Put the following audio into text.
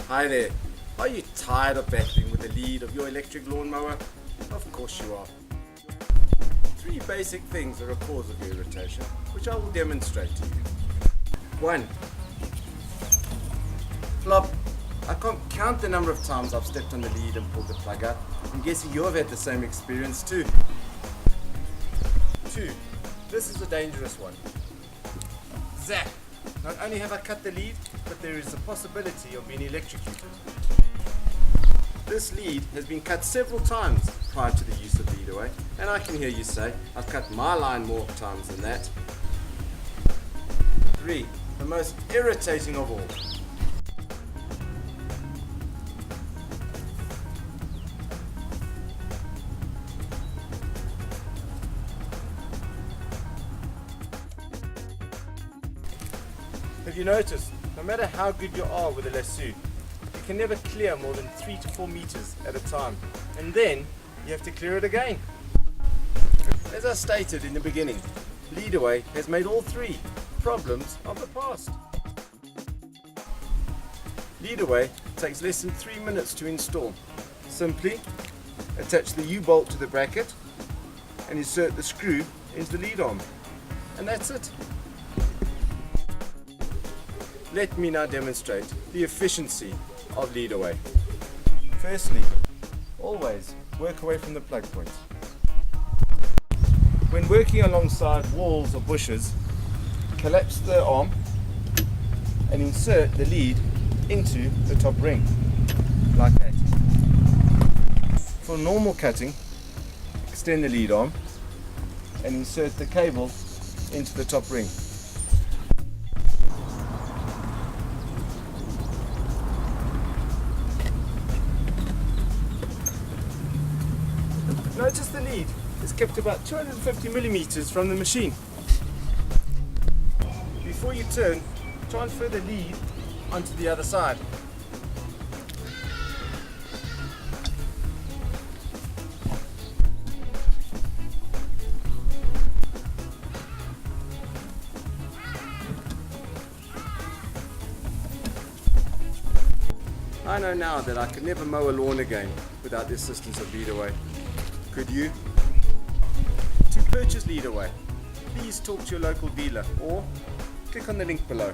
Hi there. Are you tired of battling with the lead of your electric lawnmower? Of course you are. Three basic things are a cause of your irritation, which I will demonstrate to you. 1. Flop. I can't count the number of times I've stepped on the lead and pulled the plug out. I'm guessing you have had the same experience too. 2. This is a dangerous one. Zap. Not only have I cut the lead, but there is a possibility of being electrocuted. This lead has been cut several times prior to the use of Leadaway, and I can hear you say, I've cut my line more times than that. 3. The most irritating of all. Have you noticed, no matter how good you are with a lasso, you can never clear more than 3 to 4 meters at a time, and then you have to clear it again. As I stated in the beginning, Leadaway has made all three problems of the past. Leadaway takes less than 3 minutes to install. Simply attach the U-bolt to the bracket and insert the screw into the lead arm, and that's it. Let me now demonstrate the efficiency of Leadaway. Firstly, always work away from the plug point. When working alongside walls or bushes, collapse the arm and insert the lead into the top ring, like that. For normal cutting, extend the lead arm and insert the cable into the top ring. Notice the lead is kept about 250 millimeters from the machine. Before you turn, transfer the lead onto the other side. I know now that I could never mow a lawn again without the assistance of Leadaway. Could you? To purchase Leadaway, please talk to your local dealer or click on the link below.